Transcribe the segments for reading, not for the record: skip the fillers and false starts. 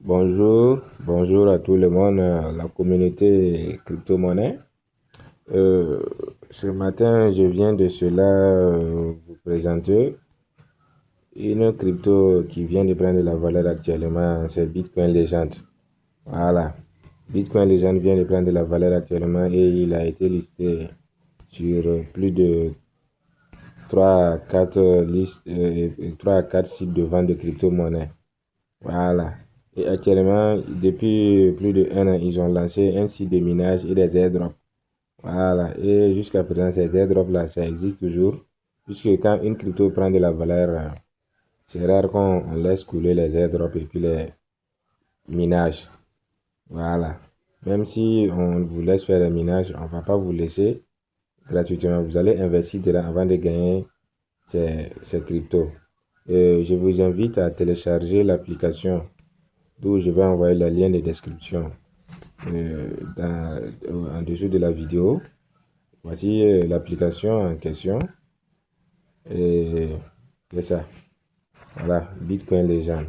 Bonjour à tout le monde, la communauté crypto-monnaie. Euh, Ce matin, je viens de cela vous présenter une crypto qui vient de prendre de la valeur actuellement, c'est Bitcoin Legend. Voilà, Bitcoin Legend vient de prendre de la valeur actuellement et il a été listé sur plus de 3 à 4 listes, 3 à 4 sites de vente de crypto-monnaie. Voilà. Et actuellement, depuis plus de 1 an, ils ont lancé un site de minage et des airdrops. Voilà. Et jusqu'à présent, ces airdrops-là, ça existe toujours. Puisque quand une crypto prend de la valeur, c'est rare qu'on laisse couler les airdrops et puis les minages. Voilà. Même si on vous laisse faire les minages, on ne va pas vous laisser gratuitement. Vous allez investir dedans avant de gagner ces cryptos. Et je vous invite à télécharger l'application d'où je vais envoyer le lien de description en dessous de la vidéo. Voici l'application en question. Et c'est ça. Voilà, Bitcoin Legend.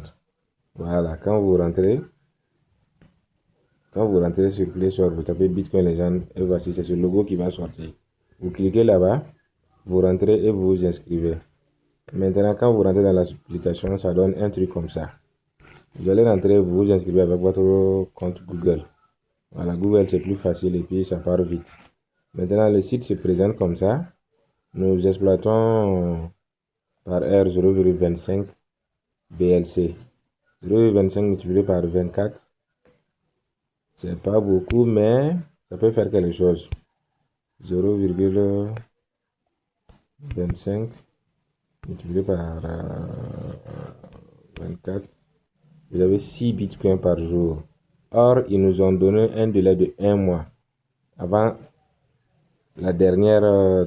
Voilà, quand vous rentrez sur Play Store, vous tapez Bitcoin Legend et voici, c'est ce logo qui va sortir. Vous cliquez là-bas, vous rentrez et vous vous inscrivez. Maintenant, quand vous rentrez dans l'application, ça donne un truc comme ça. Vous allez rentrer, vous vous inscrivez avec votre compte Google. Voilà, Google c'est plus facile et puis ça part vite. Maintenant, le site se présente comme ça. Nous exploitons par heure 0,25 BLC. 0,25 multiplié par 24, c'est pas beaucoup, mais ça peut faire quelque chose. 0,25 multiplié par 24, vous avez 6 bitcoins par jour. Or, ils nous ont donné un délai de 1 mois avant la dernière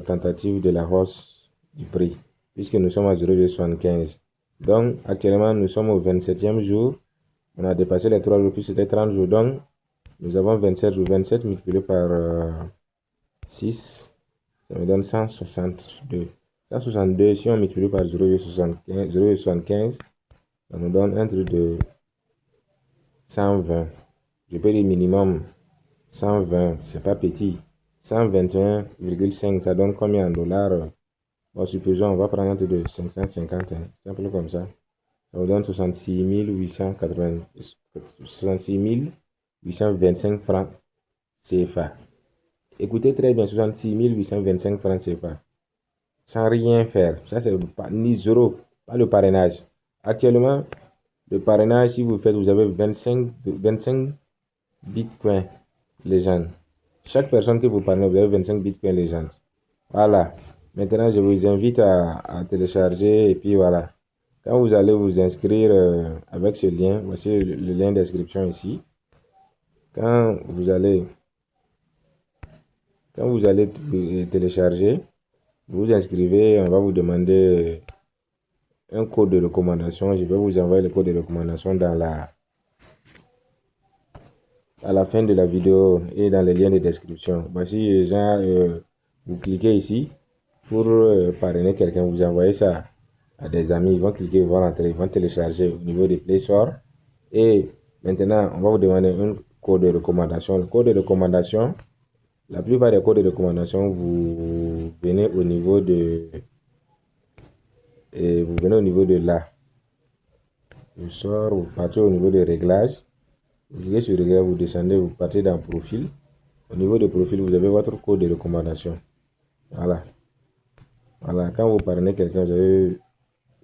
tentative de la hausse du prix, puisque nous sommes à 0,75. Donc, actuellement, nous sommes au 27e jour. On a dépassé les 3 jours, puis c'était 30 jours. Donc, nous avons 27 jours. 27 multiplié par 6, ça me donne 162. 162, si on multiplie par 0,75, ça nous donne un truc de 120. Je peux dire minimum 120, c'est pas petit. 121,5, ça donne combien en dollars? Bon, supposons, on va prendre un truc de 550, simple comme ça. Ça vous donne 66 825 francs CFA. Écoutez très bien, 66 825 francs CFA. Sans rien faire. Ça, c'est pas, ni zéro, pas le parrainage. Actuellement, le parrainage, si vous faites, vous avez 25 bitcoins légendes. Chaque personne que vous parrainez, vous avez 25 bitcoins légendes. Voilà. Maintenant, je vous invite à télécharger et puis voilà. Quand vous allez vous inscrire avec ce lien, voici le lien d'inscription ici. Quand vous allez, quand vous allez télécharger, vous vous inscrivez, on va vous demander un code de recommandation. Je vais vous envoyer le code de recommandation à la fin de la vidéo et dans les liens de description. Voici déjà, vous cliquez ici pour parrainer quelqu'un. Vous envoyez ça à des amis. Ils vont cliquer, ils vont rentrer, ils vont télécharger au niveau des Play Store. Et maintenant, on va vous demander un code de recommandation. Le code de recommandation, la plupart des codes de recommandation, vous venez au niveau de là. Je sors, vous partez au niveau des réglages. Vous cliquez sur réglages, vous descendez, vous partez dans profil. Au niveau de profil, vous avez votre code de recommandation. Voilà. Voilà. Quand vous parrainez quelqu'un, vous avez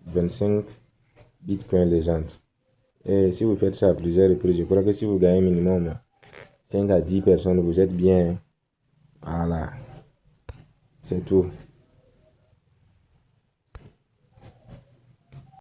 25 bitcoins légendes. Et si vous faites ça à plusieurs reprises, je crois que si vous gagnez minimum 5 à 10 personnes, vous êtes bien. Voilà. C'est tout.